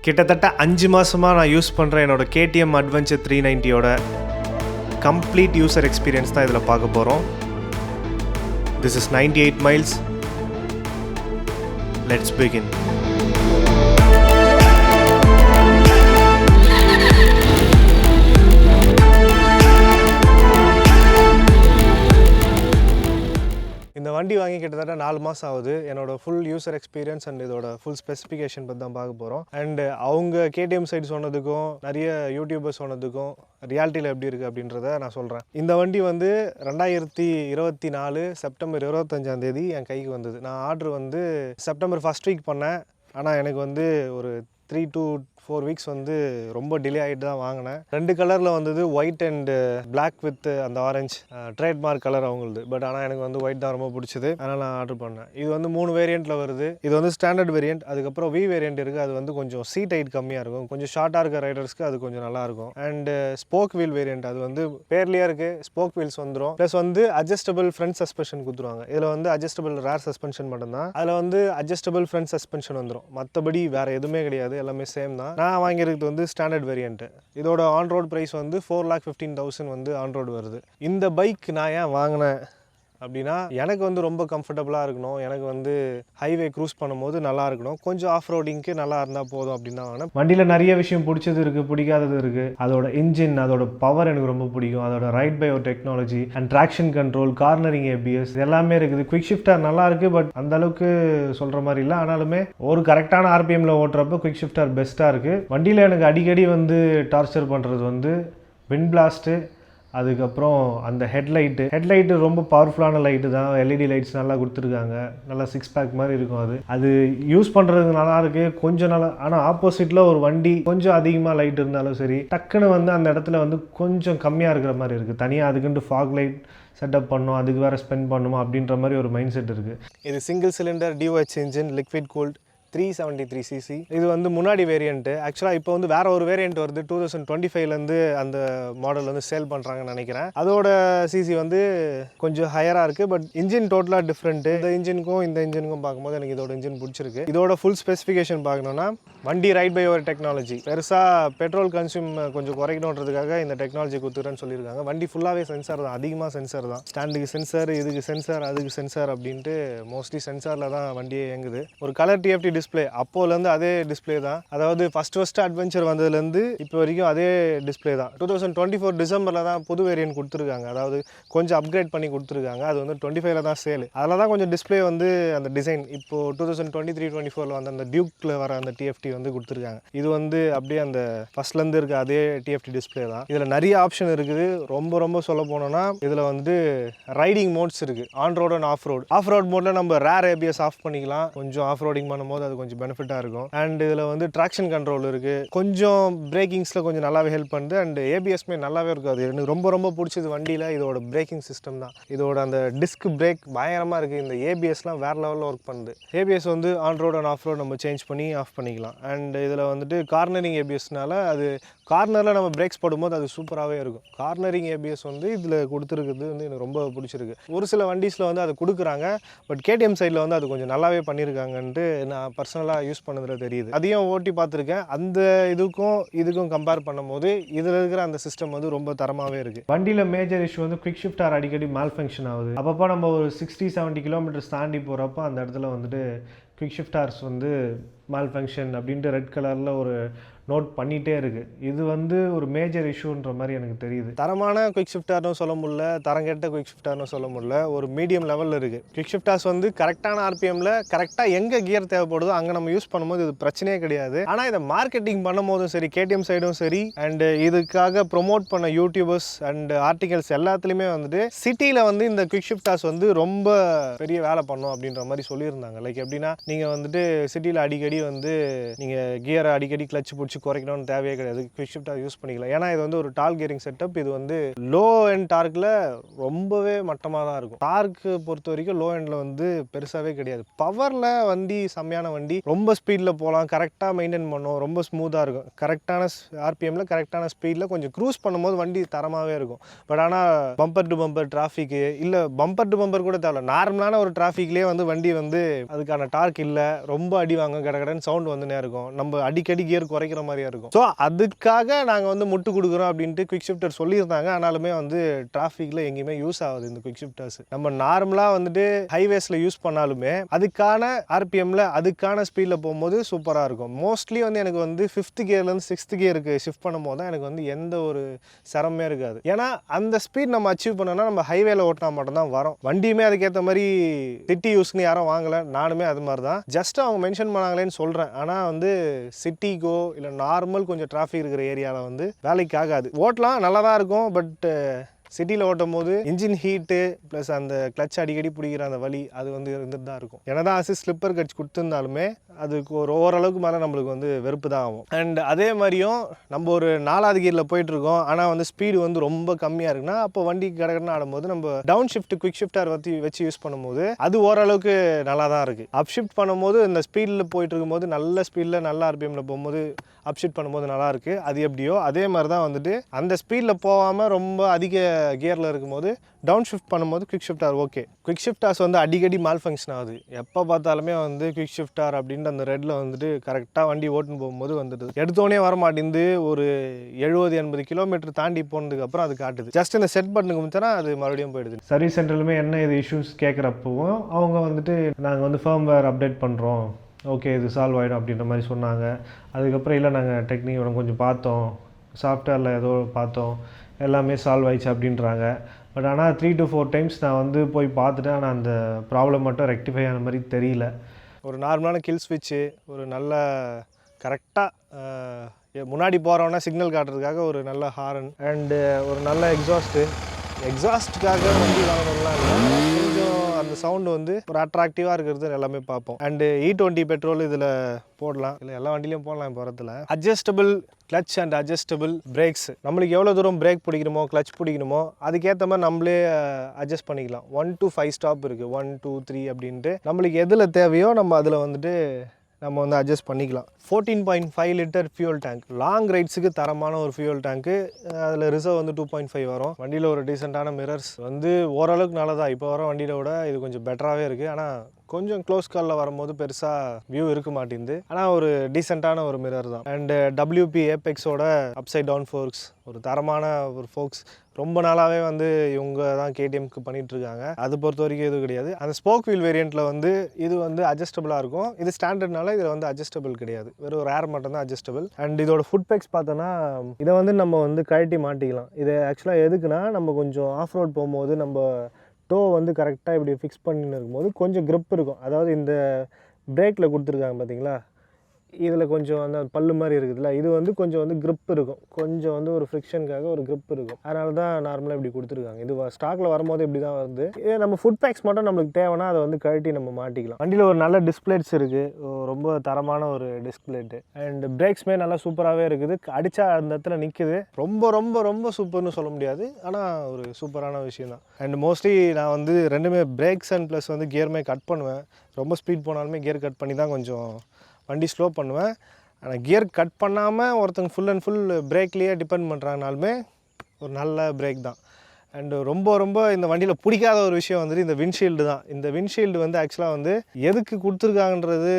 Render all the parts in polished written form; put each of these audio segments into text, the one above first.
கிட்டத்தட்ட 5 மாதமாக நான் யூஸ் பண்ணுற என்னோட KTM Adventure 390யோட கம்ப்ளீட் யூசர் எக்ஸ்பீரியன்ஸ் தான் இதில் பார்க்க போகிறோம். This is 98 miles. Let's begin. இந்த வண்டி வாங்கி கிட்டத்தட்ட 4 மாதம் ஆகுது. என்னோட ஃபுல் யூசர் எக்ஸ்பீரியன்ஸ் அண்ட் இதோட ஃபுல் ஸ்பெசிஃபிகேஷன் பற்றி தான் பார்க்க போகிறோம். அண்ட் அவங்க KTM சைடு சொன்னதுக்கும் நிறைய யூடியூபர்ஸ் சொன்னதுக்கும் ரியாலிட்டியில் எப்படி இருக்குது அப்படின்றத நான் சொல்கிறேன். இந்த வண்டி வந்து 2024 செப்டம்பர் 25 என் கைக்கு வந்தது. நான் ஆர்டர் வந்து செப்டம்பர் ஃபர்ஸ்ட் வீக் பண்ணேன். ஆனால் எனக்கு வந்து ஒரு 3 to 4 வீக்ஸ் வந்து ரொம்ப டிலே ஆகிட்டு தான் வாங்கினேன். 2 கலரில் வந்தது, ஒயிட் அண்ட் பிளாக் வித் அந்த ஆரஞ்சு ட்ரேட்மார்க் கலர் அவங்களுது. பட் ஆனால் எனக்கு வந்து ஒயிட் தான் ரொம்ப பிடிச்சது, அதனால் நான் ஆர்டர் பண்ணேன். இது வந்து 3 வேரியண்ட்டில் வருது. இது வந்து ஸ்டாண்டர்ட் வேரியண்ட், அதுக்கப்புறம் V வேரியண்ட் இருக்குது. அது வந்து கொஞ்சம் சீட் ஹைட் கம்மியாக இருக்கும், கொஞ்சம் ஷார்ட்டாக இருக்க ரைடர்ஸ்க்கு அது கொஞ்சம் நல்லாயிருக்கும். அண்ட் ஸ்போக் வீல் வேரியண்ட், அது வந்து பேர்லேயே இருக்குது, ஸ்போக் வீல்ஸ் வந்துடும். ப்ளஸ் வந்து அட்ஜஸ்டபிள் ஃப்ரண்ட் சஸ்பென்ஷன் கொடுத்துருவாங்க. இதில் வந்து அட்ஜஸ்டபிள் ரேர் சஸ்பென்ஷன் மட்டும்தான், அதில் வந்து அட்ஜஸ்டபிள் ஃப்ரண்ட் சஸ்பென்ஷன் வந்துடும். மற்றபடி வேறு எதுவுமே கிடையாது, எல்லாமே சேம் தான். நான் வாங்கியிருக்கிறது வந்து ஸ்டாண்டர்ட் வேரியண்ட்டு. இதோட ஆன் ரோட் ப்ரைஸ் வந்து 4,15,000 வந்து ஆன் ரோடு வருது. இந்த பைக் நான் ஏன் வாங்கினேன் அப்படின்னா, எனக்கு வந்து ரொம்ப கம்ஃபர்டபுளாக இருக்கணும், எனக்கு வந்து ஹைவே க்ரூஸ் பண்ணும்போது நல்லா இருக்கணும், கொஞ்சம் ஆஃப் ரோடிங்க்கு நல்லா இருந்தால் போதும் அப்படின்னு தான் வாங்கினேன். வண்டியில் நிறைய விஷயம் பிடிச்சது இருக்குது, பிடிக்காதது இருக்குது. அதோட இன்ஜின், அதோட பவர் எனக்கு ரொம்ப பிடிக்கும். அதோட ரைட் பை ஒரு technology and traction control, cornering ABS எல்லாமே இருக்குது. குவிக் ஷிஃப்டர் நல்லா இருக்குது, பட் அந்த அளவுக்கு சொல்கிற மாதிரி இல்லை. ஆனாலுமே ஒரு கரெக்டான RPMல ஓட்டுறப்ப குவிக் ஷிஃப்டர் பெஸ்ட்டாக இருக்குது. வண்டியில் எனக்கு அடிக்கடி வந்து டார்ச்சர் பண்ணுறது வந்து விண்ட் பிளாஸ்ட்டு, அதுக்கப்புறம் அந்த ஹெட்லைட்டு ரொம்ப பவர்ஃபுல்லான லைட்டு தான். LED லைட்ஸ் நல்லா கொடுத்துருக்காங்க, நல்லா 6 பேக் மாதிரி இருக்கும். அது யூஸ் பண்ணுறதுக்கு நல்லா இருக்குது, கொஞ்சம் நல்லா. ஆனால் ஆப்போசிட்டில் ஒரு வண்டி கொஞ்சம் அதிகமாக லைட் இருந்தாலும் சரி, டக்குன்னு வந்து அந்த இடத்துல வந்து கொஞ்சம் கம்மியாக இருக்கிற மாதிரி இருக்குது. தனியாக அதுக்குன்ட்டு ஃபாக் லைட் செட்டப் பண்ணணும், அதுக்கு வேறு ஸ்பெண்ட் பண்ணணுமா அப்படின்ற மாதிரி ஒரு மைண்ட் செட் இருக்குது. இது single cylinder DOH engine, liquid cooled, 373cc. இது வந்து முன்னாடி வேரியண்ட்டு. ஆக்சுவலாக இப்போ வந்து வேறு ஒரு வேரியண்ட் வருது, 2025லேருந்து அந்த மாடல் வந்து சேல் பண்ணுறாங்கன்னு நினைக்கிறேன். அதோட சிசி வந்து கொஞ்சம் ஹையராக இருக்குது, பட் இன்ஜின் டோட்டலாக டிஃப்ரெண்ட்டு. இந்த இன்ஜினுக்கும் பார்க்கும்போது எனக்கு இதோட இன்ஜின் பிடிச்சிருக்கு. இதோட ஃபுல் ஸ்பெசிஃபிகேஷன் பார்க்கணுன்னா, வண்டி ரைட் பை ஒரு டெக்னாலஜி. பெருசாக பெட்ரோல் கன்சியூம் கொஞ்சம் குறைக்கணுன்றதுக்காக இந்த டெக்னாலஜி கொடுத்துருன்னு சொல்லியிருக்காங்க. வண்டி ஃபுல்லாகவே சென்சார் தான், அதிகமாக சென்சார் தான். ஸ்டாண்டுக்கு சென்சார், இதுக்கு சென்சார், அதுக்கு சென்சார் அப்படின்ட்டு மோஸ்ட்லி சென்சாரில் தான் வண்டியே இயங்குது. ஒரு கலர் TFT டிஸ்பிளே, அப்போலேருந்து அதே டிஸ்பிளே தான். அதாவது ஃபர்ஸ்ட் அட்வென்ச்சர் வந்ததுலேருந்து இப்போ வரைக்கும் அதே டிஸ்பிளே தான். 2024 டிசம்பரில் தான் புது வேரியன்ட் கொடுத்துருக்காங்க, அதாவது கொஞ்சம் அப்கிரேட் பண்ணி கொடுத்துருக்காங்க. அது வந்து 25ல் தான் சேல். அதில் தான் கொஞ்சம் டிஸ்பிளே வந்து அந்த டிசைன் இப்போது 2023-24 வந்து அந்த டியூக்கில் வர அந்த TFT வந்து கொடுத்துருக்காங்க. இது வந்து அப்படியே அந்த ஃபர்ஸ்ட்லேருந்து இருக்க அதே TFT டிஸ்பிளே தான். இதில் நிறைய ஆப்ஷன் இருக்குது. ரொம்ப சொல்ல போனோன்னா, இதில் வந்து ரைடிங் மோட்ஸ் இருக்குது, on road and half road மோடில் நம்ம ரேர் ABS ஆஃப் பண்ணிக்கலாம். கொஞ்சம் ஆஃப் ரோடிங் பண்ணும்போது அது கொஞ்சம் பெனிஃபிட்டாக இருக்கும். அண்ட் இதில் வந்து ட்ராக்ஷன் கண்ட்ரோல் இருக்குது, கொஞ்சம் பிரேக்கிங்ஸில் கொஞ்சம் நல்லாவே ஹெல்ப் பண்ணுது. அண்ட் ABSமே நல்லாவே இருக்கும். அது எனக்கு ரொம்ப பிடிச்சது வண்டியில் இதோட பிரேக்கிங் சிஸ்டம் தான். இதோட அந்த டிஸ்க் பிரேக் பயங்கரமாக இருக்குது. இந்த ABSலாம் வேறு லெவலில் ஒர்க் பண்ணுது. ABS வந்து on road and off road நம்ம சேஞ்ச் பண்ணி ஆஃப் பண்ணிக்கலாம். அண்ட் இதில் வந்துட்டு கார்னரிங் ABSனால அது கார்னரில் நம்ம பிரேக்ஸ் போடும்போது அது சூப்பராகவே இருக்கும். கார்னரிங் ABS வந்து இதில் கொடுத்துருக்குது வந்து எனக்கு ரொம்ப பிடிச்சிருக்கு. ஒரு சில வண்டிஸில் வந்து அதை கொடுக்குறாங்க, பட் KTM சைடில் வந்து அது கொஞ்சம் நல்லாவே பண்ணியிருக்காங்கன்ட்டு நான் பர்சனலாக யூஸ் பண்ணதில் தெரியுது. அதையும் ஓட்டி பார்த்துருக்கேன். அந்த இதுக்கும் கம்பேர் பண்ணும்போது இதில் இருக்கிற அந்த சிஸ்டம் வந்து ரொம்ப தரமாகவே இருக்குது. வண்டியில் மேஜர் இஷ்யூ வந்து குவிக் ஷிஃப்டர் அடிக்கடி மால் ஃபங்க்ஷன் ஆகுது. அப்பப்போ நம்ம ஒரு 60-70 கிலோமீட்டர்ஸ் தாண்டி போகிறப்போ அந்த இடத்துல வந்துட்டு குவிக் ஷிஃப்டார்ஸ் வந்து மால் ஃபங்க்ஷன் அப்படின்ட்டு ரெட் கலரில் ஒரு நோட் பண்ணிகிட்டே இருக்குது. இது வந்து ஒரு மேஜர் இஷ்யூன்ற மாதிரி எனக்கு தெரியுது. தரமான குவிக் ஷிஃப்டார்னு சொல்ல முடியல, தரங்கெட்ட குவிக் ஷிஃப்டார்னு சொல்ல முடியல, ஒரு மீடியம் லெவலில் இருக்குது. குவிக் ஷிஃப்டார்ஸ் வந்து கரெக்டான RPMல கரெக்டாக எங்கே கியர் தேவைப்படுதோ அங்கே நம்ம யூஸ் பண்ணும்போது இது பிரச்சனையே கிடையாது. ஆனால் இதை மார்க்கெட்டிங் பண்ணும் போதும் சரி, KTM சைடும் சரி, அண்ட் இதுக்காக ப்ரொமோட் பண்ண யூடியூபர்ஸ் அண்ட் ஆர்டிகல்ஸ் எல்லாத்துலேயுமே வந்துட்டு சிட்டியில் வந்து இந்த குவிக் ஷிஃப்டார்ஸ் வந்து ரொம்ப பெரிய வேலை பண்ணும் அப்படின்ற மாதிரி சொல்லியிருந்தாங்க. லைக் எப்படின்னா, நீங்கள் வந்துட்டு சிட்டியில் அடிக்கடி வந்து நீங்கள் கியரை அடிக்கடி கிளச் பிடிச்சி குறைக்கணும்னு தேவையே கிடையாது, குவிக் ஷிஃப்டாக யூஸ் பண்ணிக்கலாம். ஏன்னா இது வந்து ஒரு டால் கியரிங் செட்டப். இது வந்து லோ எண்ட் டார்க்கில் ரொம்பவே மட்டமாக தான் இருக்கும். டார்க்கு பொறுத்த வரைக்கும் லோ எண்டில் வந்து பெருசாகவே கிடையாது. பவரில் வண்டி செம்மையான வண்டி, ரொம்ப ஸ்பீடில் போகலாம், கரெக்டாக மெயின்டைன் பண்ணும், ரொம்ப ஸ்மூத்தாக இருக்கும். கரெக்டான RPMல கரெக்டான ஸ்பீடில் கொஞ்சம் க்ரூஸ் பண்ணும்போது வண்டி தரமாகவே இருக்கும். பட் ஆனால் பம்பர் டு பம்பர் டிராஃபிக்கு இல்லை, பம்பர் டு பம்பர் கூட தேவை, நார்மலான ஒரு டிராஃபிக்லேயே வந்து வண்டி வந்து அதுக்கான டார்க் இல்லை, ரொம்ப அடி வாங்க, கடகடன்னு சவுண்ட் வந்துனே இருக்கும், நம்ம அடிக்கடி கியர் குறைக்கிற மாதிரியா இருக்கும். ஸோ அதுக்காக நாங்கள் வந்து முட்டு கொடுக்குறோம் அப்படின்ட்டு குவிக் ஷிஃப்டர் சொல்லியிருந்தாங்க. ஆனாலுமே வந்து டிராஃபிக்கில் எங்கேயுமே யூஸ் ஆகுது இந்த குவிக் ஷிஃப்டர்ஸ். நம்ம நார்மலாக வந்துட்டு ஹைவேஸில் யூஸ் பண்ணாலுமே அதுக்கான ஆர்பிஎம்மில் அதுக்கான ஸ்பீடில் போகும்போது சூப்பராக இருக்கும். மோஸ்ட்லி வந்து எனக்கு வந்து 5th கியர்லேருந்து 6th கியருக்கு ஷிஃப்ட் பண்ணும்போது தான் எனக்கு வந்து எந்த ஒரு சிரமமே இருக்காது. ஏன்னா அந்த ஸ்பீட் நம்ம அச்சீவ் பண்ணோம்னா நம்ம ஹைவேல ஓட்டினா மட்டும்தான் வரும். வண்டியுமே அதுக்கேற்ற மாதிரி சிட்டி யூஸ்க்குன்னு யாரும் வாங்கலை, நானுமே அது மாதிரி தான். ஜஸ்ட் அவங்க மென்ஷன் பண்ணாங்களேன்னு சொல்கிறேன். ஆனால் வந்து சிட்டிக்கோ இல்லை நார்மல் கொஞ்சம் டிராஃபிக் இருக்கிற ஏரியாவில் வந்து வேலைக்கு ஆகாது. ஓட்டலாம் நல்லா தான் இருக்கும், பட் சிட்டியில் ஓட்டும் போது இன்ஜின் ஹீட்டு ப்ளஸ் அந்த கிளச் அடிக்கடி பிடிக்கிற அந்த வலி அது வந்து இருந்துட்டு தான் இருக்கும். ஏன்னா தான் ஸ்லிப்பர் கட்ச் கொடுத்துருந்தாலுமே அதுக்கு ஒரு ஓரளவுக்கு மேலே நம்மளுக்கு வந்து வெறுப்பு தான் ஆகும். அண்ட் அதே மாதிரியும் நம்ம ஒரு 4வது கியரில் போயிட்டுருக்கோம், ஆனால் வந்து ஸ்பீடு வந்து ரொம்ப கம்மியாக இருக்குன்னா அப்போ வண்டி கடகடன்னு ஆடும்போது நம்ம டவுன் ஷிஃப்ட் குவிக் ஷிஃப்டர் வச்சு யூஸ் பண்ணும்போது அது ஓரளவுக்கு நல்லா தான் இருக்குது. அப் ஷிஃப்ட் பண்ணும்போது இந்த ஸ்பீடில் போயிட்டு இருக்கும்போது நல்ல ஸ்பீடில் நல்ல ஆர்பிஎம்மில் போகும்போது அப் ஷிஃப்ட் பண்ணும்போது நல்லாயிருக்கு. அது எப்படியோ அதே மாதிரி தான் வந்துட்டு அந்த ஸ்பீடில் போகாமல் ரொம்ப அதிக கியரில் இருக்கும்போது டவுன் ஷிஃப்ட் பண்ணும்போது குவிக் ஷிஃப்டார் ஓகே. குவிக் ஷிஃப்டார்ஸ் வந்து அடிக்கடி மால் ஃபங்க்ஷன் ஆகுது. எப்போ பார்த்தாலுமே வந்து குவிக் ஷிஃப்டார் அப்படின்ட்டு அந்த ரெட்டில் வந்துட்டு கரெக்டாக வண்டி ஓட்டுன்னு போகும்போது வந்துடுது. எடுத்தோடனே வர மாட்டேங்குது. ஒரு 70-80 கிலோமீட்டர் தாண்டி போனதுக்கப்புறம் அது காட்டுது. ஜஸ்ட் இந்த செட் பட்டனுக்கு முந்தினா அது மறுபடியும் போயிடுது. சர்வீஸ் சென்டர்லுமே என்ன இது இஷ்யூஸ் கேட்குறப்பவும் அவங்க வந்துட்டு நாங்கள் வந்து ஃபர்ம்வேர் அப்டேட் பண்ணுறோம், ஓகே இது சால்வ் ஆகிடும் அப்படின்ற மாதிரி சொன்னாங்க. அதுக்கப்புறம் இல்லை நாங்கள் டெக்னிக்கோட கொஞ்சம் பார்த்தோம், சாஃப்ட்வேரில் ஏதோ பார்த்தோம், எல்லாமே சால்வ் ஆயிடுச்சு அப்படின்றாங்க. பட் ஆனால் 3 to 4 டைம்ஸ் நான் வந்து போய் பார்த்துட்டேன். ஆனால் அந்த ப்ராப்ளம் மட்டும் ரெக்டிஃபை ஆன மாதிரி தெரியல. ஒரு நார்மலான கில் ஸ்விட்ச்சு, ஒரு நல்ல கரெக்டாக முன்னாடி போகிறோன்னா சிக்னல் காட்டுறதுக்காக ஒரு நல்ல ஹாரன் அண்டு ஒரு நல்ல எக்ஸாஸ்ட்டுக்காக வண்டி வாங்கணும்லாம் இல்லை, கொஞ்சம் அந்த சவுண்டு வந்து ஒரு அட்ராக்டிவாக இருக்கிறது எல்லாமே பார்ப்போம். அண்டு E20 பெட்ரோல் இதில் போடலாம், இல்லை எல்லா வண்டிலையும் போடலாம். இப்போ வரத்தில் adjustable clutch and adjustable brakes, நம்மளுக்கு எவ்வளோ தூரம் பிரேக் பிடிக்கணுமோ கிளச் பிடிக்கணுமோ அதுக்கேற்ற மாதிரி நம்மளே அட்ஜஸ்ட் பண்ணிக்கலாம். 1 to 5 ஸ்டாப் இருக்குது, 1 2 3 அப்படின்ட்டு நம்மளுக்கு எதில் தேவையோ நம்ம அதில் வந்துட்டு நம்ம வந்து அட்ஜஸ்ட் பண்ணிக்கலாம். 14.5 லிட்டர் ஃபியூல் டேங்க், லாங் ரைட்ஸுக்கு தரமான ஒரு ஃபியூல் டேங்க்கு. அதில் ரிசர்வ் வந்து 2.5 வரும். வண்டியில் ஒரு டீசெண்டான மிரர்ஸ் வந்து ஓரளவுக்கு நல்லதான். இப்போ வர வண்டியோட விட இது கொஞ்சம் பெட்டராகவே இருக்குது. ஆனால் கொஞ்சம் க்ளோஸ் காலில் வரும்போது பெருசாக வியூ இருக்க மாட்டேங்குது. ஆனால் ஒரு டீசெண்டான ஒரு மிரர் தான். அண்டு WP ஏபெக்ஸோட அப்சைட் டவுன் ஃபோர்க்ஸ், ஒரு தரமான ஒரு ஃபோர்க்ஸ். ரொம்ப நாளாகவே வந்து இவங்க தான் KTMக்கு பண்ணிகிட்ருக்காங்க. அது பொறுத்த வரைக்கும் எதுவும் கிடையாது. அந்த ஸ்போக் வீல் வேரியண்ட்டில் வந்து இது வந்து அட்ஜஸ்டபிளாக இருக்கும். இது ஸ்டாண்டர்ட்னால இதில் வந்து அட்ஜஸ்டபிள் கிடையாது, வெறும் ஒரு ஏர் மட்டும் தான் அட்ஜஸ்டபிள். அண்ட் இதோட ஃபுட் பேக்ஸ் பார்த்தோன்னா இதை வந்து நம்ம வந்து கழட்டி மாட்டிக்கலாம். இது ஆக்சுவலாக எதுக்குன்னா நம்ம கொஞ்சம் ஆஃப் ரோட் போகும்போது நம்ம டோ வந்து கரெக்டாக இப்படி ஃபிக்ஸ் பண்ணின்னு இருக்கும்போது கொஞ்சம் க்ரிப் இருக்கும். அதாவது இந்த பிரேக்கில் கொடுத்துருக்காங்க பார்த்தீங்களா, இதில் கொஞ்சம் அந்த பல்லு மாதிரி இருக்குதுல்ல, இது வந்து கொஞ்சம் வந்து க்ரிப் இருக்கும், கொஞ்சம் வந்து ஒரு ஃப்ரிக்ஷனுக்காக ஒரு க்ரிப் இருக்கும். அதனால தான் நார்மலாக இப்படி கொடுத்துருக்காங்க. இது ஸ்டாக்கில் வரும்போது இப்படி தான் வருது. இதே நம்ம ஃபுட் பேக்ஸ் மட்டும் நம்மளுக்கு தேவைன்னா அதை வந்து கழட்டி நம்ம மாட்டிக்கலாம். வண்டியில் ஒரு நல்ல டிஸ்பிளேட்ஸ் இருக்குது, ரொம்ப தரமான ஒரு டிஸ்பிளேட்டு. அண்ட் பிரேக்ஸ்மே நல்லா சூப்பராகவே இருக்குது. அடித்தா அந்த இடத்துல நிற்குது. ரொம்ப ரொம்ப ரொம்ப சூப்பர்னு சொல்ல முடியாது, ஆனால் ஒரு சூப்பரான விஷயம் தான். அண்ட் மோஸ்ட்லி நான் வந்து ரெண்டுமே பிரேக்ஸ் அண்ட் ப்ளஸ் வந்து கியருமே கட் பண்ணுவேன். ரொம்ப ஸ்பீட் போனாலுமே கியர் கட் பண்ணி தான் கொஞ்சம் வண்டி ஸ்லோ பண்ணுவேன். ஆனால் கியர் கட் பண்ணாமல் ஒருத்தங்க ஃபுல் அண்ட் ஃபுல் பிரேக்லேயே டிபெண்ட் பண்ணுறாங்கனாலுமே ஒரு நல்ல பிரேக் தான். அண்டு ரொம்ப ரொம்ப இந்த வண்டியில் பிடிக்காத ஒரு விஷயம் வந்துட்டு இந்த விண்ட்ஷீல்டு தான். இந்த விண்ட்ஷீல்டு வந்து ஆக்சுவலாக வந்து எதுக்கு கொடுத்துருக்காங்கன்றது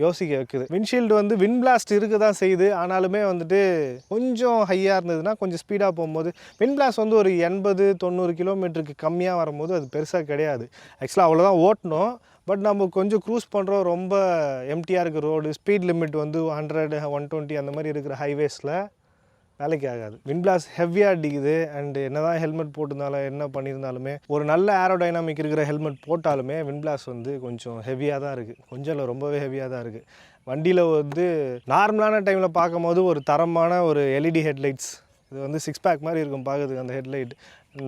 யோசிக்க வைக்குது. விண்ட்ஷீல்டு வந்து விண்ட் பிளாஸ்ட் இருக்க தான் செய்யுது. ஆனாலுமே வந்துட்டு கொஞ்சம் ஹையாக இருந்ததுன்னா கொஞ்சம் ஸ்பீடாக போகும்போது விண்ட் பிளாஸ்ட் வந்து ஒரு 80-90 கிலோமீட்டருக்கு கம்மியாக வரும்போது அது பெருசாக கிடையாது. ஆக்சுவலாக அவ்வளோதான் ஓட்டணும். பட் நம்ம கொஞ்சம் க்ரூஸ் பண்ணுறோம், ரொம்ப எம்டியாக இருக்கிற ரோடு, ஸ்பீட் லிமிட் வந்து 100 120 அந்த மாதிரி இருக்கிற ஹைவேஸில் வேலைக்கு ஆகாது. விண்ட் பிளாஸ்ட் ஹெவியாக அடிக்குது. அண்டு என்ன தான் ஹெல்மெட் போட்டிருந்தாலும் என்ன பண்ணியிருந்தாலுமே ஒரு நல்ல ஏரோடைனாமிக் இருக்கிற ஹெல்மெட் போட்டாலுமே விண்ட் பிளாஸ்ட் வந்து கொஞ்சம் ஹெவியாக தான் இருக்குது. கொஞ்சம் இல்லை, ரொம்பவே ஹெவியாக தான் இருக்குது. வண்டியில் வந்து நார்மலான டைமில் பார்க்கும்போது ஒரு தரமான ஒரு LED ஹெட்லைட்ஸ், இது வந்து 6 பேக் மாதிரி இருக்கும் பார்க்குறதுக்கு. அந்த ஹெட்லைட்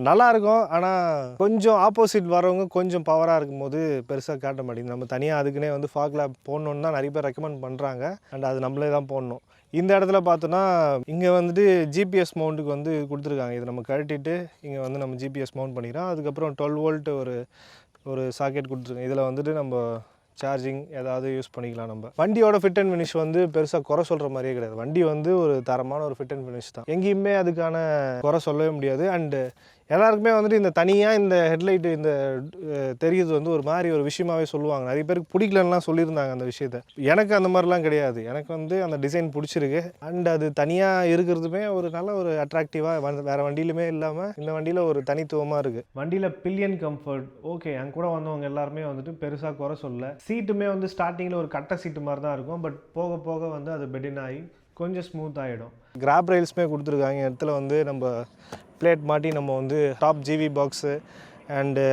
நல்லாயிருக்கும். ஆனால் கொஞ்சம் ஆப்போசிட் வரவங்க கொஞ்சம் பவராக இருக்கும்போது பெருசாக காட்ட மாட்டேங்குது. நம்ம தனியாக அதுக்குன்னே வந்து ஃபாக் லேம்ப் போடணுன்னு தான் நிறைய பேர் ரெக்கமெண்ட் பண்ணுறாங்க. அண்ட் அது நம்மளே தான் போடணும். இந்த இடத்துல பார்த்தோன்னா இங்கே வந்துட்டு GPS மவுண்ட்டுக்கு வந்து கொடுத்துருக்காங்க. இது நம்ம கழட்டிட்டு இங்கே வந்து நம்ம GPS மவுண்ட் பண்ணிக்கிறோம். அதுக்கப்புறம் 12 வோல்ட் ஒரு சாக்கெட் கொடுத்துருக்காங்க. இதில் வந்துட்டு நம்ம சார்ஜிங் ஏதாவது யூஸ் பண்ணிக்கலாம். நம்ம வண்டியோட ஃபிட் அண்ட் ஃபினிஷ் வந்து பெருசாக குறை சொல்கிற மாதிரியே கிடையாது. வண்டி வந்து ஒரு தரமான ஒரு ஃபிட் அண்ட் ஃபினிஷ் தான். எங்கேயுமே அதுக்கான குறை சொல்லவே முடியாது. அண்டு எல்லாருக்குமே வந்துட்டு இந்த தனியாக இந்த ஹெட்லைட்டு இந்த தெரியுது வந்து ஒரு மாதிரி ஒரு விஷயமாவே சொல்லுவாங்க. நிறைய பேருக்கு பிடிக்கலன்னா சொல்லியிருந்தாங்க அந்த விஷயத்த. எனக்கு அந்த மாதிரிலாம் கிடையாது. எனக்கு வந்து அந்த டிசைன் பிடிச்சிருக்கு. அண்ட் அது தனியாக இருக்கிறதுமே ஒரு நல்ல ஒரு அட்ராக்டிவாக வேறு வண்டியிலுமே இல்லாமல் இந்த வண்டியில் ஒரு தனித்துவமாக இருக்குது. வண்டியில் பில்லியன் கம்ஃபர்ட் ஓகே. என் கூட வந்தவங்க எல்லாருமே வந்துட்டு பெருசாக குறை சொல்ல. சீட்டுமே வந்து ஸ்டார்டிங்கில் ஒரு கட்டை சீட்டு மாதிரி தான் இருக்கும். பட் போக போக வந்து அது பெட்டின் ஆகி கொஞ்சம் ஸ்மூத் ஆகிடும். கிராப் ரெயில்ஸுமே கொடுத்துருக்காங்க. இடத்துல வந்து நம்ம பிளேட் மாட்டி நம்ம வந்து டாப் ஜிவி பாக்ஸு அண்டு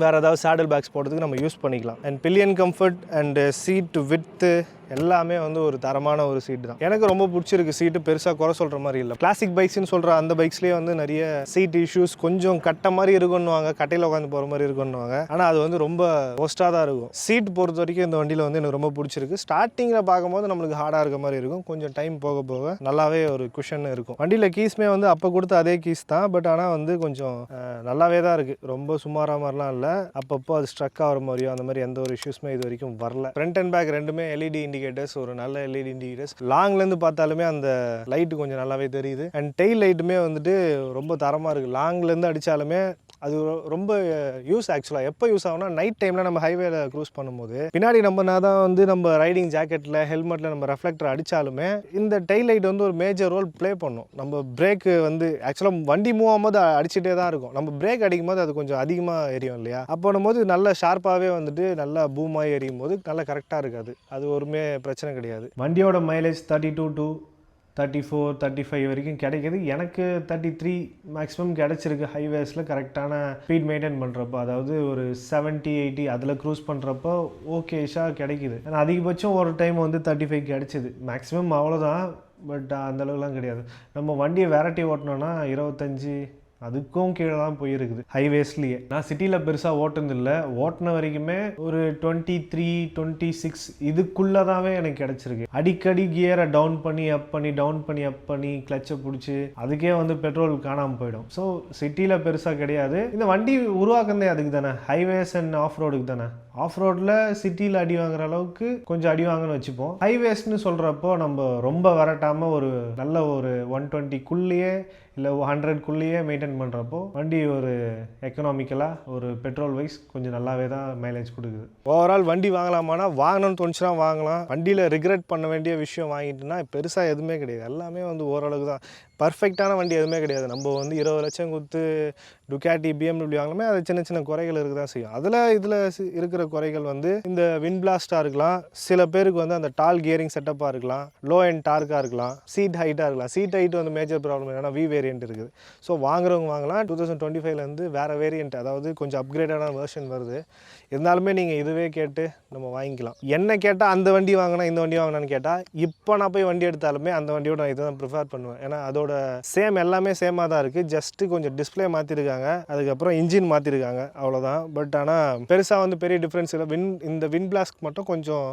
வேறு ஏதாவது சேடல் பேக்ஸ் போடுறதுக்கு நம்ம யூஸ் பண்ணிக்கலாம். And billion comfort and seat with எல்லாமே வந்து ஒரு தரமான ஒரு சீட்டு தான். எனக்கு ரொம்ப பிடிச்சிருக்கு. சீட்டு பெருசாக குறை சொல்கிற மாதிரி இல்லை. கிளாசிக் பைக்ஸ்னு சொல்கிற அந்த பைக்ஸ்லேயே வந்து நிறைய சீட் இஷ்யூஸ் கொஞ்சம் கட்ட மாதிரி இருக்குன்னுவாங்க, கட்டையில் உட்காந்து போகிற மாதிரி இருக்குன்னுவாங்க. ஆனால் அது வந்து ரொம்ப ஒஸ்ட்டாக தான் இருக்கும். சீட் பொறுத்த வரைக்கும் இந்த வண்டியில் வந்து எனக்கு ரொம்ப பிடிச்சிருக்கு. ஸ்டார்டிங்கில் பார்க்கும்போது நம்மளுக்கு ஹார்டாக இருக்க மாதிரி இருக்கும். கொஞ்சம் டைம் போக போக நல்லாவே ஒரு குஷன் இருக்கும். வண்டியில் கீஸ்மே வந்து அப்போ கொடுத்த அதே கீஸ் தான். பட் ஆனால் வந்து கொஞ்சம் நல்லாவே தான் இருக்குது. ரொம்ப சுமாராக மாதிரிலாம் இல்லை. அப்பப்போ அது ஸ்ட்ரக் ஆகிற மாதிரியோ அந்த மாதிரி எந்த ஒரு இஷ்யூஸுமே இது வரைக்கும் வரல. ஃப்ரண்ட் அண்ட் பேக் ரெண்டுமே எல்இடி இண்டிகேட்டர்ஸ், ஒரு நல்ல எல்இடி இண்டிகேட்டர்ஸ். லாங்லேருந்து பார்த்தாலுமே அந்த லைட்டு கொஞ்சம் நல்லாவே தெரியுது. அண்ட் டெயில் லைட்டுமே வந்துட்டு ரொம்ப தரமாக இருக்குது. லாங்லேருந்து அடித்தாலுமே அது ரொம்ப யூஸ் ஆக்சுவலாக எப்போ யூஸ் ஆகும்னா நைட் டைமில் நம்ம ஹைவேல க்ரூஸ் பண்ணும்போது பின்னாடி நம்ம தான் வந்து நம்ம ரைடிங் ஜாக்கெட்டில் ஹெல்மெட்டில் நம்ம ரெஃப்ளெக்டர் அடித்தாலுமே இந்த டெயில் லைட் வந்து ஒரு மேஜர் ரோல் ப்ளே பண்ணும். நம்ம பிரேக்கு வந்து ஆக்சுவலாக வண்டி மூவ் ஆகும்போது அடிச்சுட்டே தான் இருக்கும். நம்ம பிரேக் அடிக்கும் போது அது கொஞ்சம் அதிகமாக எரியும் இல்லையா? அப்போ போது நல்ல ஷார்ப்பாகவே வந்துட்டு நல்லா பூமாகி எரியும் போது நல்லா கரெக்டாக இருக்காது. அது ஒருமே பிரச்சனை கிடையாது. வண்டியோட மைலேஜ் 32 to 34, 35 வரைக்கும் கிடைக்கிது. எனக்கு 33 மேக்ஸிமம் கிடச்சிருக்கு ஹைவேஸில் கரெக்டான ஸ்பீட் மெயின்டைன் பண்ணுறப்போ. அதாவது ஒரு 70, 80 அதில் க்ரூஸ் பண்ணுறப்போ ஓகேஷாக கிடைக்கிது. ஆனால் அதிகபட்சம் ஒரு டைம் வந்து 35 கிடச்சிது. மேக்ஸிமம் அவ்வளோதான். பட் அந்தளவுலாம் கிடையாது. நம்ம வண்டியை வெரைட்டி ஓட்டினோன்னா 25 அதுக்கும் கீழே தான் போயிருக்குது ஹைவேஸ்லேயே. நான் சிட்டியில் பெருசாக ஓட்டுனதில்லை. ஓட்டின வரைக்குமே ஒரு 23, 26 இதுக்குள்ளே தாவே எனக்கு கிடச்சிருக்கு. அடிக்கடி கியரை டவுன் பண்ணி அப் பண்ணி டவுன் பண்ணி அப் பண்ணி கிளச்சை பிடிச்சி அதுக்கே வந்து பெட்ரோல் காணாமல் போயிடும். ஸோ சிட்டியில் பெருசாக கிடையாது. இந்த வண்டி உருவாக்குனதே அதுக்கு தானே, ஹைவேஸ் அண்ட் ஆஃப் ரோடுக்கு தானே. ஆஃப் ரோடில் சிட்டியில் அடி வாங்குற அளவுக்கு கொஞ்சம் அடி வாங்கன்னு வச்சுப்போம். ஹைவேஸ்ன்னு சொல்கிறப்போ நம்ம ரொம்ப வரட்டாமல் ஒரு நல்ல ஒரு 120க்குள்ளேயே இல்லை 100க்குள்ளேயே மெயின்டைன் பண்ணுறப்போ வண்டி ஒரு எக்கனாமிக்கலாக ஒரு பெட்ரோல் வைஸ் கொஞ்சம் நல்லாவே தான் மைலேஜ் கொடுக்குது. ஓவரால் வண்டி வாங்கலாமான்னா வாங்கணும்னு தோணுச்சுன்னா வாங்கலாம். வண்டியில் ரிக்ரெட் பண்ண வேண்டிய விஷயம் வாங்கிட்டுனா பெருசாக எதுவுமே கிடையாது. எல்லாமே வந்து ஓரளவுக்கு தான். பர்ஃபெக்டான வண்டி எதுவுமே கிடையாது. நம்ம வந்து 20 லட்சம் கொடுத்து டுக்காட்டி BMW வாங்கலாமே, அது சின்ன சின்ன குறைகள் இருக்க தான் செய்யும். இதில் இருக்கிற குறைகள் வந்து இந்த விண்ட் பிளாஸ்ட்டாக இருக்கலாம், சில பேருக்கு வந்து அந்த டால் கியரிங் செட்டப்பாக இருக்கலாம், லோ அண்ட் டார்க்காக இருக்கலாம், சீட் ஹைட்டாக இருக்கலாம். சீட் ஹைட் வந்து மேஜர் ப்ராப்ளம் என்னன்னா வி வேரியன்ட் இருக்குது. ஸோ வாங்குறவங்க வாங்கலாம். 2025 வேறு வேரியன்ட், அதாவது கொஞ்சம் அப்கிரேடான வெர்ஷன் வருது. இருந்தாலுமே நீங்கள் இதுவே கேட்டு நம்ம வாங்கிக்கலாம். என்ன கேட்டால் அந்த வண்டி வாங்கினா இந்த வண்டி வாங்கினான்னு கேட்டால் இப்போ நான் போய் வண்டி எடுத்தாலுமே அந்த வண்டியோட நான் இதை தான் ப்ரிஃபர் பண்ணுவேன். ஏன்னா அதோட எல்லாமே சேமாக தான் இருக்குது. ஜஸ்ட்டு கொஞ்சம் டிஸ்பிளே மாற்றிருக்காங்க, அதுக்கப்புறம் இன்ஜின் மாற்றிருக்காங்க, அவ்வளோதான். பட் ஆனால் பெருசாக வந்து பெரிய டிஃப்ரென்ஸ் இல்லை. இந்த விண்ட் பிளாஸ்ட் மட்டும் கொஞ்சம்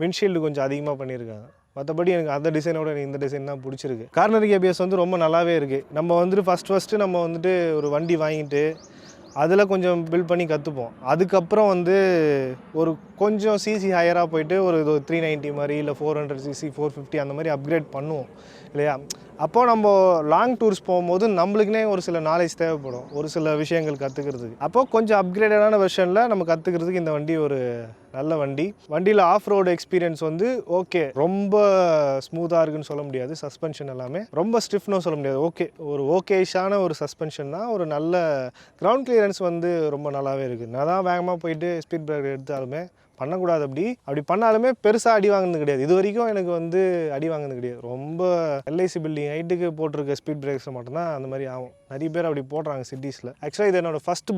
விண்ட்ஷீல்டு கொஞ்சம் அதிகமாக பண்ணியிருக்காங்க. மற்றபடி எனக்கு அந்த டிசைனோட எனக்கு இந்த டிசைன் தான் பிடிச்சிருக்கு. கார்னர் ஏபிஎஸ் வந்து ரொம்ப நல்லாவே இருக்குது. நம்ம வந்துட்டு ஃபஸ்ட்டு நம்ம வந்துட்டு ஒரு வண்டி வாங்கிட்டு அதில் கொஞ்சம் பில்ட் பண்ணி கற்றுப்போம். அதுக்கப்புறம் வந்து ஒரு கொஞ்சம் சிசி ஹையராக போயிட்டு ஒரு 390 மாதிரி இல்லை 400cc 450 அந்த மாதிரி அப்கிரேட் பண்ணுவோம் இல்லையா? அப்போது நம்ம லாங் டூர்ஸ் போகும்போது நம்மளுக்குனே ஒரு சில நாலேஜ் தேவைப்படும், ஒரு சில விஷயங்கள் கற்றுக்கிறதுக்கு. அப்போது கொஞ்சம் அப்கிரேடடான வெர்ஷனில் நம்ம கற்றுக்கிறதுக்கு இந்த வண்டி ஒரு நல்ல வண்டி. வண்டியில் ஆஃப் ரோடு எக்ஸ்பீரியன்ஸ் வந்து ஓகே, ரொம்ப ஸ்மூத்தாக இருக்குன்னு சொல்ல முடியாது. சஸ்பென்ஷன் எல்லாமே ரொம்ப ஸ்டிஃப்னும் சொல்ல முடியாது. ஒரு ஓகேஷான ஒரு சஸ்பென்ஷன் தான். ஒரு நல்ல கிரவுண்ட் கிளியரன்ஸ் வந்து ரொம்ப நல்லாவே இருக்குது. நான் தான் வேகமாக போயிட்டு ஸ்பீட் பிரேக் எடுத்தாலுமே பண்ணக்கூடாது. அப்படி பண்ணாலுமே பெருசாக அடி வாங்கினது கிடையாது. இது வரைக்கும் எனக்கு வந்து அடி வாங்கினது கிடையாது. ரொம்ப எல்ஐசி பில்டிங் ஹைட்டுக்கு போட்டிருக்க ஸ்பீட் பிரேக்ஸில் மட்டும்தான் அந்த மாதிரி ஆகும். நிறைய பேர் அப்படி போடுறாங்க சிட்டிஸில். ஆக்சுவலாக இது என்னோடய ஃபஸ்ட்டு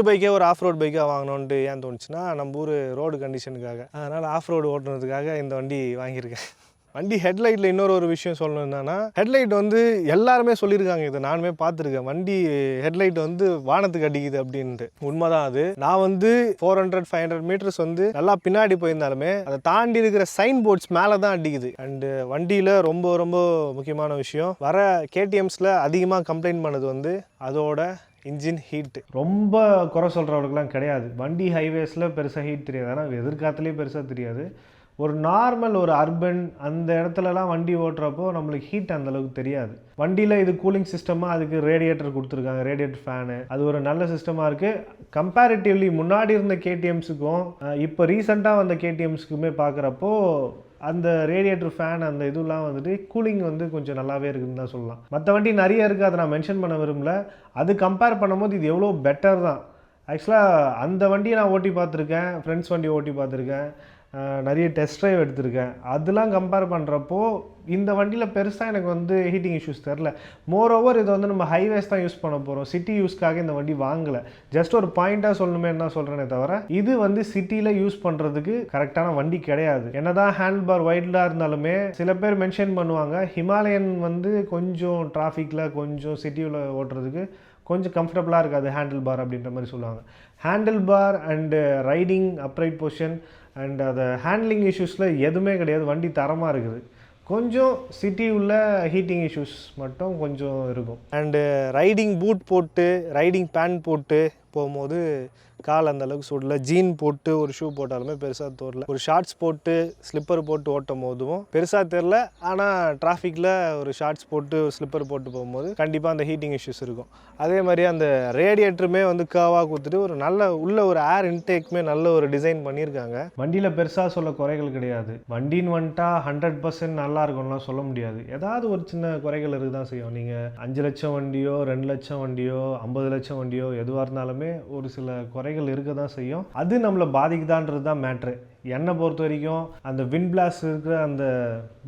பைக்கே ஒரு ஆஃப் ரோடு பைக்காக வாங்கணுன்ட்டு ஏன் தோணுச்சுன்னா, நம்ம ஊர் ரோடு கண்டிஷனுக்காக. அதனால் ஆஃப் ரோடு ஓட்டுறதுக்காக இந்த வண்டி வாங்கியிருக்கேன். வண்டி ஹெட்லைட்டில் இன்னொரு விஷயம் சொல்லணும் என்னன்னா, ஹெட்லைட் வந்து எல்லாருமே சொல்லியிருக்காங்க, இதை நானுமே பார்த்துருக்கேன். வண்டி ஹெட்லைட் வந்து வானத்துக்கு அடிக்குது அப்படின்ட்டு. உண்மைதான் அது. நான் வந்து 400-500 மீட்டர்ஸ் வந்து நல்லா பின்னாடி போயிருந்தாலுமே அதை தாண்டி இருக்கிற சைன் போர்ட்ஸ் மேலே தான் அடிக்குது. அண்டு வண்டியில் ரொம்ப ரொம்ப முக்கியமான விஷயம், வர கேடிஎம்ஸில் அதிகமாக கம்ப்ளைண்ட் பண்ணது வந்து அதோட இன்ஜின் ஹீட்டு. ரொம்ப குறை சொல்கிறவங்களுக்குலாம் கிடையாது. வண்டி ஹைவேஸில் பெருசாக ஹீட் தெரியாது, ஆனால் எதிர்காத்துலேயே பெருசாக தெரியாது. ஒரு நார்மல் ஒரு அர்பன் அந்த இடத்துலலாம் வண்டி ஓட்டுறப்போ நம்மளுக்கு ஹீட் அந்தளவுக்கு தெரியாது. வண்டியில் இது கூலிங் சிஸ்டமாக, அதுக்கு ரேடியேட்டர் கொடுத்துருக்காங்க, ரேடியேட்டர் ஃபேனு, அது ஒரு நல்ல சிஸ்டமாக இருக்குது. கம்பேரிட்டிவ்லி முன்னாடி இருந்த கேடிஎம்ஸுக்கும் இப்போ ரீசெண்டாக வந்த கேடிஎம்ஸுக்குமே பார்க்குறப்போ அந்த ரேடியேட்டர் ஃபேன் அந்த இதெல்லாம் வந்துட்டு கூலிங் வந்து கொஞ்சம் நல்லாவே இருக்குதுன்னு தான் சொல்லலாம். மற்ற வண்டி நிறைய இருக்குது, அதை நான் மென்ஷன் பண்ண விரும்பல. அது கம்பேர் பண்ணும்போது இது எவ்வளோ பெட்டர் தான். ஆக்சுவலாக அந்த வண்டியை நான் ஓட்டி பார்த்துருக்கேன், ஃப்ரெண்ட்ஸ் வண்டி ஓட்டி பார்த்துருக்கேன், நிறைய டெஸ்ட் ட்ரைவ் எடுத்திருக்கேன். அதெல்லாம் கம்பேர் பண்ணுறப்போ இந்த வண்டியில் பெருசாக எனக்கு வந்து ஹீட்டிங் இஷ்யூஸ் தெரில. மோரோவர் இது வந்து நம்ம ஹைவேஸ் தான் யூஸ் பண்ண போகிறோம், சிட்டி யூஸ்க்காக இந்த வண்டி வாங்கலை. ஜஸ்ட் ஒரு பாயிண்ட்டாக சொல்லணுமே என்ன சொல்கிறேனே தவிர இது வந்து சிட்டியில் யூஸ் பண்ணுறதுக்கு கரெக்டான வண்டி கிடையாது. என்னதான் ஹேண்டில் பார் வைட்லாக இருந்தாலுமே சில பேர் மென்ஷன் பண்ணுவாங்க ஹிமாலயன் வந்து கொஞ்சம் டிராஃபிக்கில் கொஞ்சம் சிட்டியில் ஓட்டுறதுக்கு கொஞ்சம் கம்ஃபர்டபுளாக இருக்காது ஹேண்டில் பார் அப்படின்ற மாதிரி சொல்லுவாங்க. Handle bar and riding upright position and அதை ஹேண்ட்லிங் இஷ்யூஸில் எதுவுமே கிடையாது, வண்டி தரமாக இருக்குது. கொஞ்சம் சிட்டி உள்ள ஹீட்டிங் இஷ்யூஸ் மட்டும் கொஞ்சம் இருக்கும். அண்டு ரைடிங் பூட் போட்டு ரைடிங் பேண்ட் போட்டு போகும்போது கால் அந்தளவுக்கு சூடல. ஜீன் போட்டு ஒரு ஷூ போட்டாலுமே பெருசாக தோறல. ஒரு ஷார்ட்ஸ் போட்டு ஸ்லிப்பர் போட்டு ஓட்டும் போதும் பெருசாக தெரில. ஆனால் டிராஃபிக்கில் ஒரு ஷார்ட்ஸ் போட்டு ஸ்லிப்பர் போட்டு போகும்போது கண்டிப்பாக அந்த ஹீட்டிங் இஷ்யூஸ் இருக்கும். அதே மாதிரி அந்த ரேடியேட்டருமே வந்து கர்வாக கொடுத்துட்டு ஒரு நல்ல உள்ள ஒரு ஏர் இன்டேக்குமே நல்ல ஒரு டிசைன் பண்ணியிருக்காங்க. வண்டியில் பெருசாக சொல்ல குறைகள் கிடையாது. வண்டின்னு வந்துட்டா 100% நல்லா இருக்கும்லாம் சொல்ல முடியாது. ஏதாவது ஒரு சின்ன குறைகள் இருக்குது தான் செய்யும். நீங்கள் 5 லட்சம் வண்டியோ 2 லட்சம் வண்டியோ 50 லட்சம் வண்டியோ எதுவாக இருந்தாலுமே ஒரு சில குறைகள் இருக்க தான் செய்யும். அது நம்மளை பாதிக்குதான்றது தான் மேட்ரு. என்னை பொறுத்த வரைக்கும் அந்த விண்ட் பிளாஸ்ட் இருக்கிற அந்த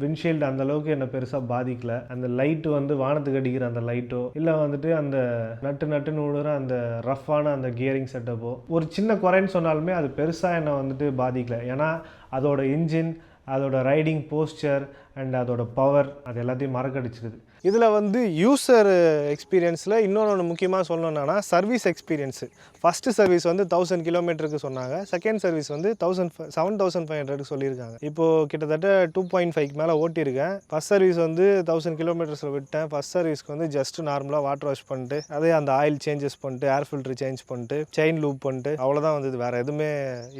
விண்ட்ஷீல்டு அந்த அளவுக்கு என்னை பெருசாக பாதிக்கல. அந்த லைட்டு வந்து வானத்துக்கு அடிக்கிற அந்த லைட்டோ இல்லை வந்துட்டு அந்த நட்டுன்னு விடுற அந்த ரஃப்பான அந்த கியரிங் செட்டப்போ ஒரு சின்ன குறைன்னு சொன்னாலுமே அது பெருசாக என்னை வந்துட்டு பாதிக்கல. ஏன்னா அதோட இன்ஜின், அதோட ரைடிங் போஸ்டர் அண்ட் அதோட பவர் அது எல்லாத்தையும் மறக்கடிச்சிருது. இதில் வந்து யூசர் எக்ஸ்பீரியன்ஸில் இன்னொன்று முக்கியமாக சொல்லணுன்னா சர்வீஸ் எக்ஸ்பீரியன்ஸு. ஃபஸ்ட்டு சர்வீஸ் வந்து 1000 கிலோமீட்டருக்கு சொன்னாங்க, செகண்ட் சர்வீஸ் வந்து 7500 சொல்லியிருக்காங்க. இப்போது கிட்டத்தட்ட 2.5 மேலே ஓட்டியிருக்கேன். ஃபஸ்ட் சர்வீஸ் வந்து 1000 கிலோமீட்டர்ஸில் விட்டேன். ஃபஸ்ட் சர்வீஸ்க்கு வந்து ஜஸ்ட் நார்மலாக வாட்டர் வாஷ் பண்ணிட்டு அதே அந்த ஆயில் சேஞ்சஸ் பண்ணிட்டு ஏர் ஃபில்டர் சேஞ்ச் பண்ணிட்டு செயின் லூப் பண்ணிட்டு அவ்வளோதான் வந்தது. வேறு எதுவுமே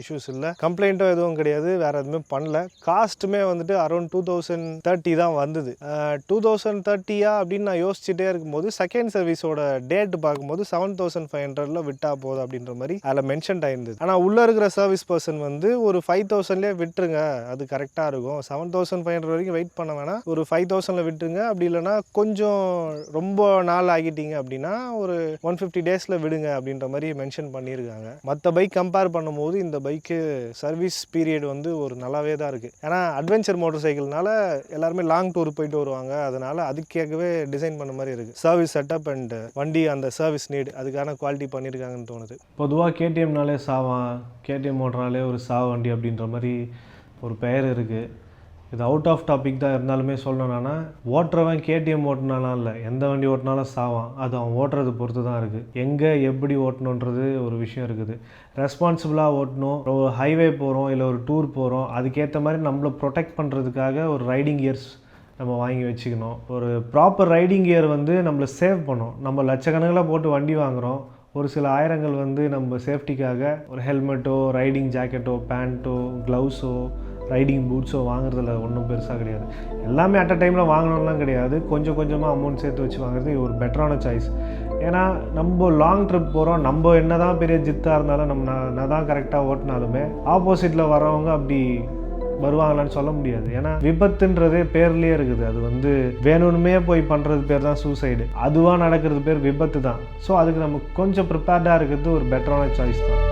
இஷ்யூஸ் இல்லை, கம்ப்ளைண்ட்டும் எதுவும் கிடையாது, வேறு எதுவுமே பண்ணல. காஸ்ட்டுமே வந்துட்டு அரௌண்ட் 2030 தான் வந்தது. 2030 அப்படின்னு நான் யோசிச்சுட்டே இருக்கும்போது செகண்ட் சர்வீஸோட டேட் பார்க்கும்போது 7500 விட்டா போதும் அப்படின்ற மாதிரி அதில் மென்ஷன் ஆயிருந்தது. ஆனால் உள்ளே இருக்கிற சர்வீஸ் பர்சன் வந்து ஒரு 5000 விட்டுருங்க, அது கரெக்டாக இருக்கும், 7500 வரைக்கும் வெயிட் பண்ண வேணாம், ஒரு 5000 விட்டுருங்க, அப்படி இல்லைனா கொஞ்சம் ரொம்ப நாள் ஆகிட்டீங்க அப்படின்னா ஒரு 150 டேஸில் விடுங்க அப்படின்ற மாதிரி மென்ஷன் பண்ணியிருக்காங்க. மற்ற பைக் கம்பேர் பண்ணும்போது இந்த பைக்கு சர்வீஸ் பீரியட் வந்து ஒரு நல்லாவே தான் இருக்குது. ஏன்னா அட்வென்ச்சர் மோட்டர் சைக்கிள்னால எல்லாருமே லாங் டூர் போயிட்டு வருவாங்க, அதனால் அதுக்காகவே டிசைன் பண்ண மாதிரி இருக்குது. சர்வீஸ் செட்டப் அண்ட் வண்டி அந்த சர்வீஸ் நீட் அதுக்கான குவாலிட்டி பண்ணியிருக்காங்கன்னு தோணுது. பொதுவாக கேடிஎம்னாலே சாவான், கேடிஎம் ஓட்டுறாலே ஒரு சாவ வண்டி அப்படின்ற மாதிரி ஒரு பெயர் இருக்குது. இது அவுட் ஆஃப் டாபிக் தான் இருந்தாலுமே சொல்லணும்னா ஓட்டுறவன் கேடிஎம் ஓட்டினாலாம் இல்லை, எந்த வண்டி ஓட்டினாலும் சாவான். அது அவன் ஓட்டுறது பொறுத்து தான் இருக்குது. எங்கே எப்படி ஓட்டணுன்றது ஒரு விஷயம் இருக்குது. ரெஸ்பான்சிபிளாக ஓட்டணும். ஒரு ஹைவே போகிறோம் இல்லை ஒரு டூர் போகிறோம், அதுக்கேற்ற மாதிரி நம்மளை ப்ரொடெக்ட் பண்ணுறதுக்காக ஒரு ரைடிங் கியர்ஸ் நம்ம வாங்கி வச்சுக்கணும். ஒரு ப்ராப்பர் ரைடிங் கியர் வந்து நம்மளை சேவ் பண்ணும். நம்ம லட்சக்கணக்கில் போட்டு வண்டி வாங்குகிறோம், ஒரு சில ஆயிரங்கள் வந்து நம்ம சேஃப்டிக்காக ஒரு ஹெல்மெட்டோ ரைடிங் ஜாக்கெட்டோ பேண்ட்டோ க்ளவுஸோ ரைடிங் பூட்ஸோ வாங்குறதுல ஒன்றும் பெருசாக கிடையாது. எல்லாமே அட் அ டைமில் வாங்கணும்லாம் கிடையாது, கொஞ்சம் கொஞ்சமாக அமௌண்ட் சேர்த்து வச்சு வாங்குறது ஒரு பெட்டரான சாய்ஸ். ஏன்னா நம்ம லாங் ட்ரிப் போகிறோம், நம்ம என்ன தான் பெரிய ஜித்தாக இருந்தாலும் நான் தான் கரெக்டாக ஓட்டினாலுமே ஆப்போசிட்டில் வரவங்க அப்படி வருவாங்களான்னு சொல்ல முடியாது. ஏன்னா விபத்துன்றதே பேர்லேயே இருக்குது. அது வந்து வேணும்னுமே போய் பண்ணுறது பேர் தான் சூசைடு, அதுவாக நடக்கிறது பேர் விபத்து தான். ஸோ அதுக்கு நம்ம கொஞ்சம் ப்ரிப்பேர்டாக இருக்கிறது ஒரு பெட்டரான சாய்ஸ் தான்.